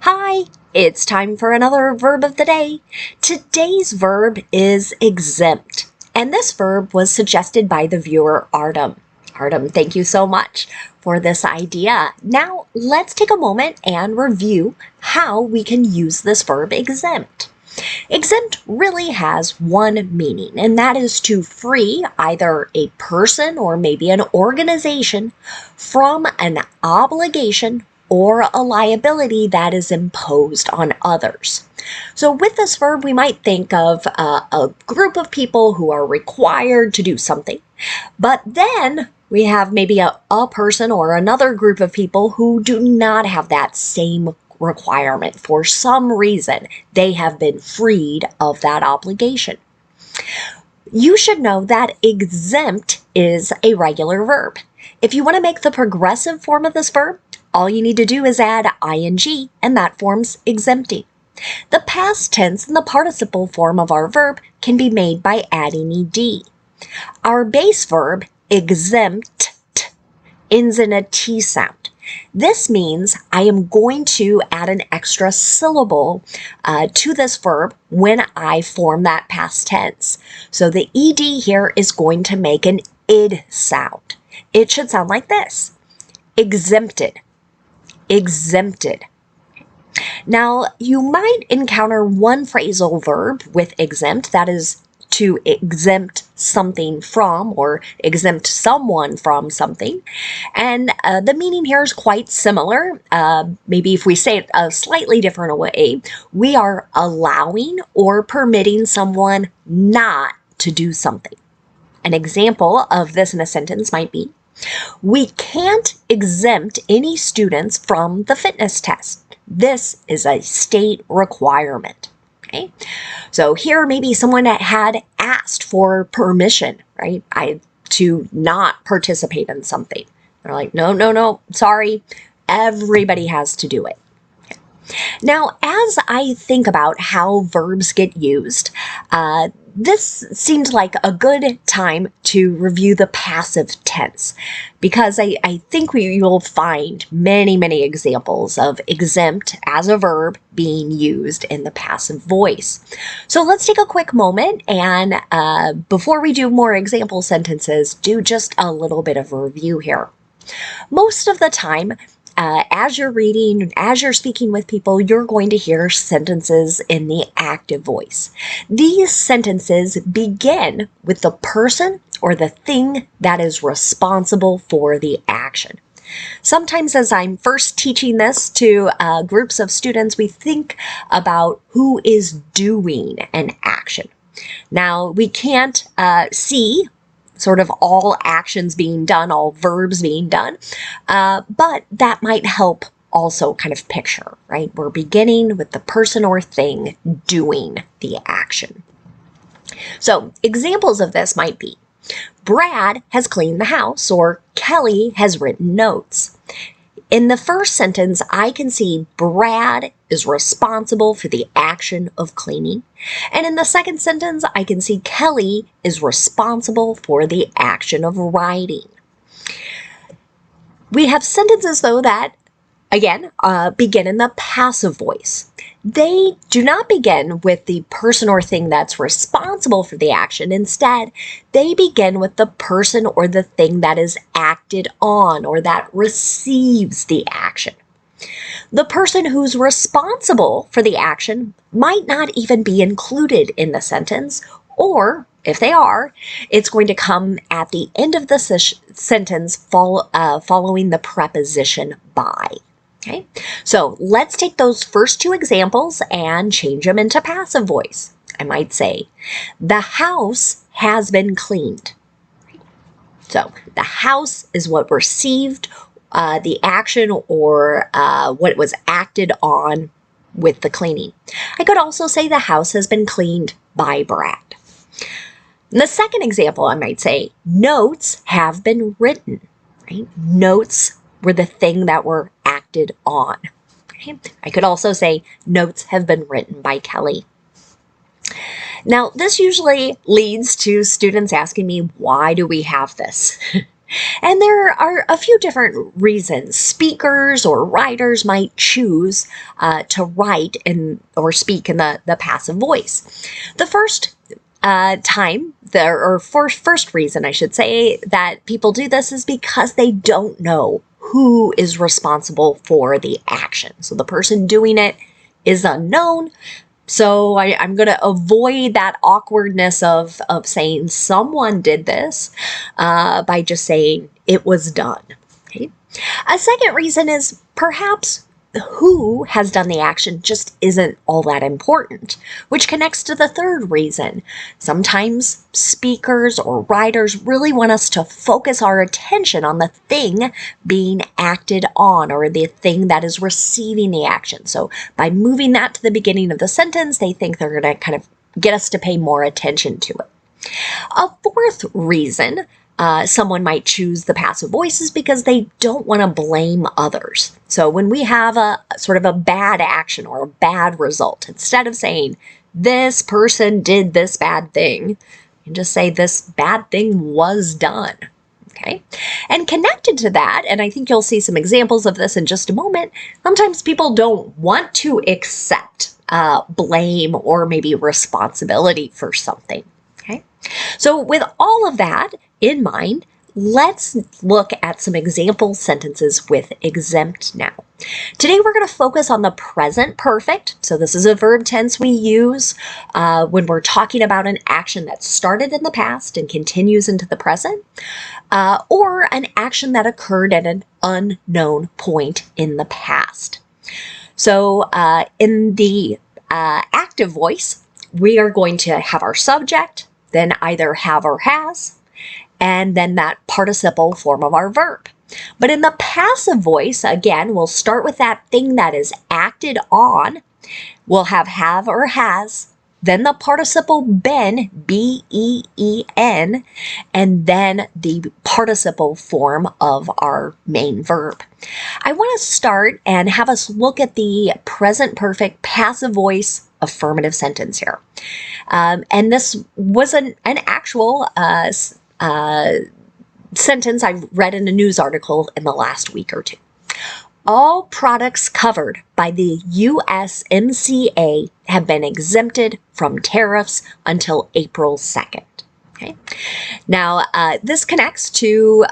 Hi, it's time for another verb of the day. Today's verb is exempt, and this verb was suggested by the viewer Artem. Artem, thank you so much for this idea. Now, let's take a moment and review how we can use this verb exempt. Exempt really has one meaning, and that is to free either a person or maybe an organization from an obligation or a liability that is imposed on others. So with this verb, we might think of a group of people who are required to do something, but then we have maybe a person or another group of people who do not have that same requirement. For some reason, they have been freed of that obligation. You should know that exempt is a regular verb. If you want to make the progressive form of this verb, all you need to do is add ing, and that forms exempting. The past tense and the participle form of our verb can be made by adding ed. Our base verb, exempt, ends in a T sound. This means I am going to add an extra syllable to this verb when I form that past tense. So the ed here is going to make an id sound. It should sound like this: exempted, exempted. Now, you might encounter one phrasal verb with exempt, that is to exempt something from or exempt someone from something. And the meaning here is quite similar. Maybe if we say it a slightly different way, we are allowing or permitting someone not to do something. An example of this in a sentence might be, we can't exempt any students from the fitness test. This is a state requirement. Okay, so here maybe someone that had asked for permission, right, to not participate in something. They're like, no, sorry, everybody has to do it. Now, as I think about how verbs get used, this seemed like a good time to review the passive tense, because I think we will find many examples of exempt as a verb being used in the passive voice. So let's take a quick moment and before we do more example sentences, do just a little bit of a review here. Most of the time, as you're reading, as you're speaking with people, you're going to hear sentences in the active voice. These sentences begin with the person or the thing that is responsible for the action. Sometimes as I'm first teaching this to groups of students, we think about who is doing an action. Now, we can't see sort of all actions being done, all verbs being done, but that might help also kind of picture, right? We're beginning with the person or thing doing the action. So examples of this might be, Brad has cleaned the house, or Kelly has written notes. In the first sentence, I can see Brad is responsible for the action of cleaning. And in the second sentence, I can see Kelly is responsible for the action of writing. We have sentences, though, that, again, begin in the passive voice. They do not begin with the person or thing that's responsible for the action. Instead, they begin with the person or the thing that is acted on or that receives the action. The person who's responsible for the action might not even be included in the sentence, or if they are, it's going to come at the end of the sentence following the preposition by. Okay, so let's take those first two examples and change them into passive voice. I might say, the house has been cleaned. So the house is what received the action or what was acted on with the cleaning. I could also say the house has been cleaned by Brad. In the second example, I might say, notes have been written. Right? Notes were the thing that were acted on. Okay? I could also say, notes have been written by Kelly. Now, this usually leads to students asking me, why do we have this? And there are a few different reasons speakers or writers might choose to write or speak in the passive voice. The first first reason I should say that people do this is because they don't know who is responsible for the action. So the person doing it is unknown. So I'm going to avoid that awkwardness of saying someone did this by just saying it was done. Okay. A second reason is perhaps who has done the action just isn't all that important, which connects to the third reason. Sometimes speakers or writers really want us to focus our attention on the thing being acted on or the thing that is receiving the action. So by moving that to the beginning of the sentence, they think they're going to kind of get us to pay more attention to it. A fourth reason someone might choose the passive voice is because they don't want to blame others. So when we have a sort of a bad action or a bad result, instead of saying, this person did this bad thing, you can just say, this bad thing was done. Okay. And connected to that, and I think you'll see some examples of this in just a moment, sometimes people don't want to accept blame or maybe responsibility for something. Okay. So with all of that in mind, let's look at some example sentences with exempt now. Today we're going to focus on the present perfect. So this is a verb tense we use when we're talking about an action that started in the past and continues into the present, or an action that occurred at an unknown point in the past. So in the active voice, we are going to have our subject, then either have or has, and then that participle form of our verb. But in the passive voice, again, we'll start with that thing that is acted on. We'll have or has, then the participle been, B-E-E-N, and then the participle form of our main verb. I want to start and have us look at the present perfect passive voice affirmative sentence here. And this was an actual sentence I read in a news article in the last week or two. All products covered by the USMCA have been exempted from tariffs until April 2nd. Okay. Now, this connects to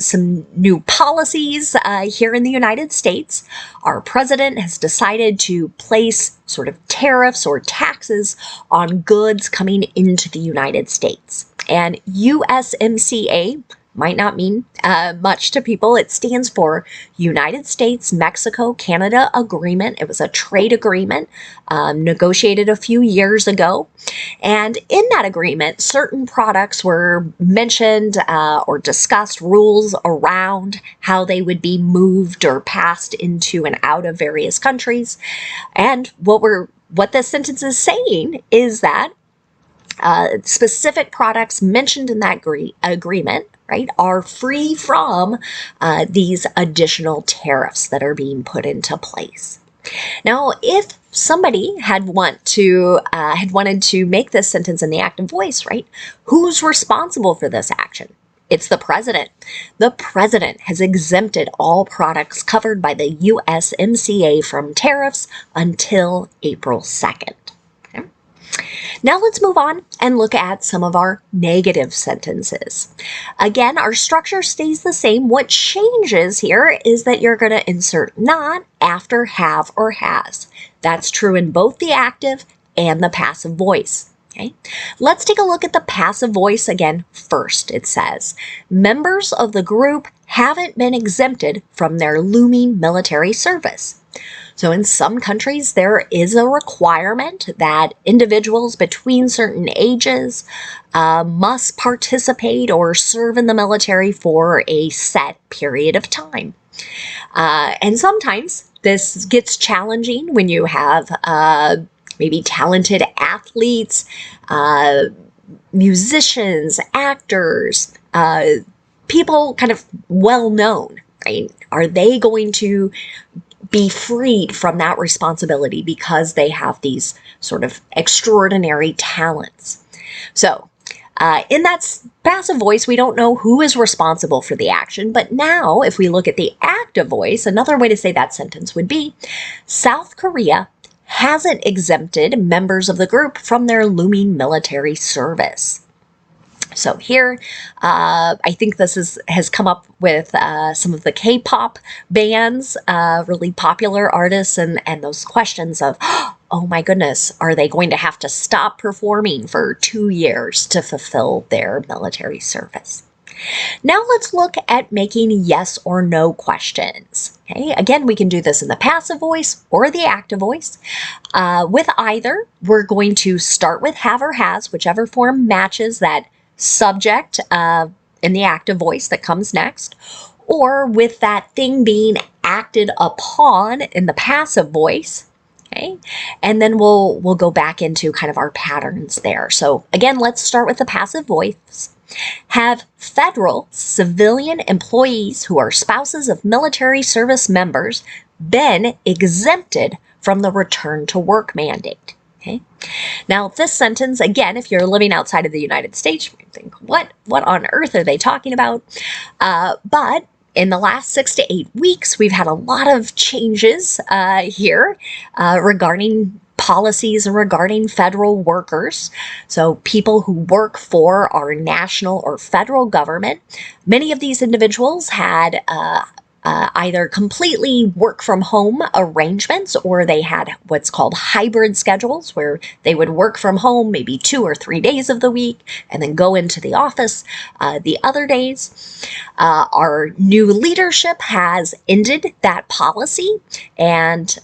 some new policies here in the United States. Our president has decided to place sort of tariffs or taxes on goods coming into the United States. And USMCA might not mean much to people. It stands for United States, Mexico, Canada Agreement. It was a trade agreement negotiated a few years ago. And in that agreement, certain products were mentioned or discussed, rules around how they would be moved or passed into and out of various countries. And what this sentence is saying is that specific products mentioned in that agreement, right, are free from these additional tariffs that are being put into place. Now, if somebody had wanted to make this sentence in the active voice, right, who's responsible for this action? It's the president. The president has exempted all products covered by the USMCA from tariffs until April 2nd. Now let's move on and look at some of our negative sentences. Again, our structure stays the same. What changes here is that you're going to insert not after have or has. That's true in both the active and the passive voice. Okay. Let's take a look at the passive voice again first. It says, members of the group haven't been exempted from their looming military service. So in some countries, there is a requirement that individuals between certain ages must participate or serve in the military for a set period of time. And sometimes this gets challenging when you have maybe talented athletes, musicians, actors, people kind of well known, right? Are they going to be freed from that responsibility because they have these sort of extraordinary talents? So In that passive voice, we don't know who is responsible for the action, but now if we look at the active voice, another way to say that sentence would be, South Korea hasn't exempted members of the group from their looming military service. So here, I think this has come up with some of the K-pop bands, really popular artists, and those questions of, oh my goodness, are they going to have to stop performing for 2 years to fulfill their military service? Now let's look at making yes or no questions. Okay, again, we can do this in the passive voice or the active voice. With either, we're going to start with have or has, whichever form matches that subject in the active voice that comes next, or with that thing being acted upon in the passive voice. Okay, and then we'll go back into kind of our patterns there. So again, let's start with the passive voice. Have federal civilian employees who are spouses of military service members been exempted from the return to work mandate? Okay. Now, this sentence, again, if you're living outside of the United States, you think, what on earth are they talking about? But in the last 6 to 8 weeks, we've had a lot of changes here regarding policies and regarding federal workers. So people who work for our national or federal government, many of these individuals had either completely work from home arrangements, or they had what's called hybrid schedules, where they would work from home maybe 2 or 3 days of the week and then go into the office the other days. Our new leadership has ended that policy, and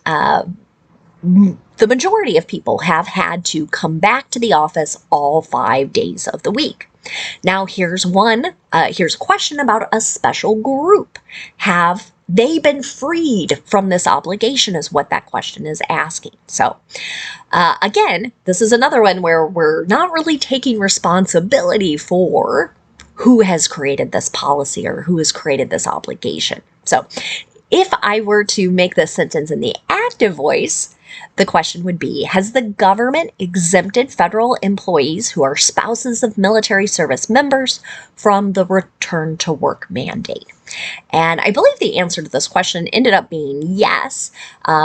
the majority of people have had to come back to the office all 5 days of the week. Now, here's a question about a special group. Have they been freed from this obligation is what that question is asking. So again, this is another one where we're not really taking responsibility for who has created this policy or who has created this obligation. So if I were to make this sentence in the active voice, the question would be, has the government exempted federal employees who are spouses of military service members from the return to work mandate? And I believe the answer to this question ended up being yes.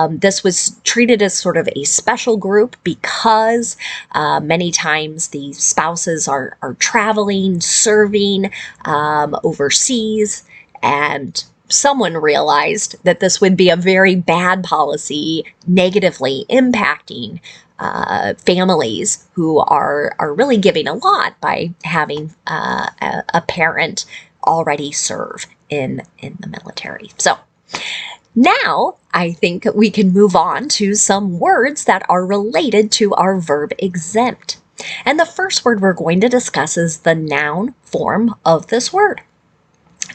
This was treated as sort of a special group because many times the spouses are traveling, serving overseas, and someone realized that this would be a very bad policy, negatively impacting families who are really giving a lot by having a parent already serve in the military. So now I think we can move on to some words that are related to our verb exempt. And the first word we're going to discuss is the noun form of this word.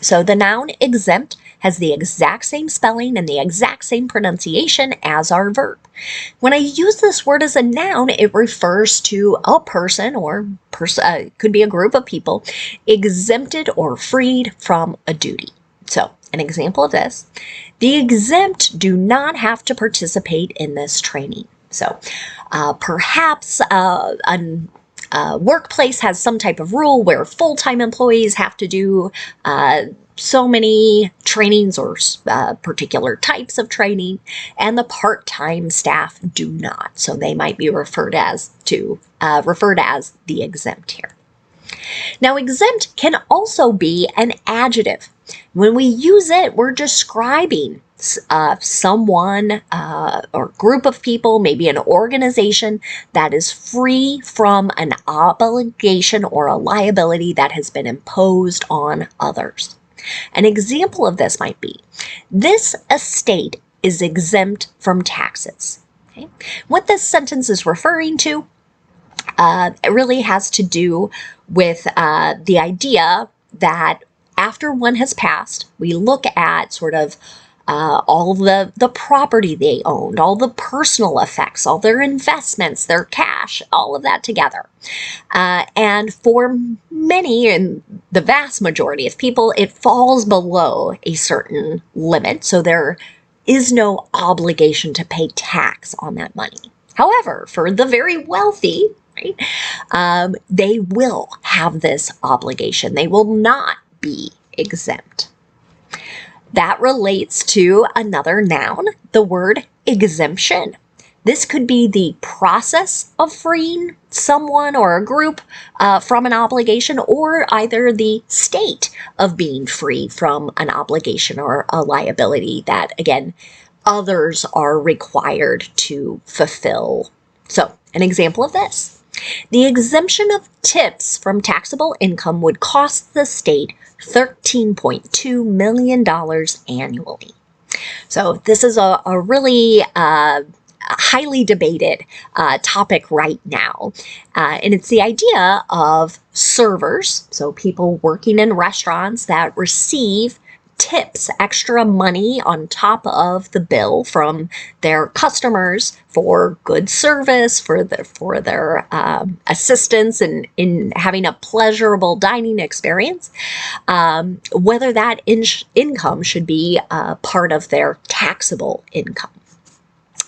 So the noun exempt has the exact same spelling and the exact same pronunciation as our verb. When I use this word as a noun, it refers to a person or could be a group of people exempted or freed from a duty. So an example of this, the exempt do not have to participate in this training. So perhaps a workplace has some type of rule where full-time employees have to do so many trainings or particular types of training, and the part-time staff do not. So they might be referred as the exempt here. Now, exempt can also be an adjective. When we use it, we're describing someone or group of people, maybe an organization that is free from an obligation or a liability that has been imposed on others. An example of this might be, this estate is exempt from taxes. Okay? What this sentence is referring to, it really has to do with the idea that after one has passed, we look at sort of all the property they owned, all the personal effects, all their investments, their cash, all of that together. And for many, and the vast majority of people, it falls below a certain limit. So there is no obligation to pay tax on that money. However, for the very wealthy, right? They will have this obligation. They will not be exempt. That relates to another noun, the word exemption. This could be the process of freeing someone or a group from an obligation, or either the state of being free from an obligation or a liability that, again, others are required to fulfill. So, an example of this. The exemption of tips from taxable income would cost the state $13.2 million annually. So this is a really highly debated topic right now. And it's the idea of servers, so people working in restaurants that receive tips, extra money on top of the bill from their customers for good service, for their assistance in having a pleasurable dining experience, whether that income should be part of their taxable income.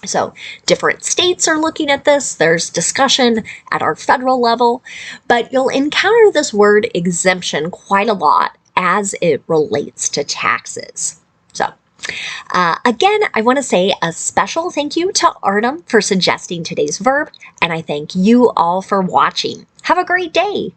So different states are looking at this. There's discussion at our federal level, but you'll encounter this word exemption quite a lot as it relates to taxes. So again, I want to say a special thank you to Artem for suggesting today's verb, and I thank you all for watching. Have a great day.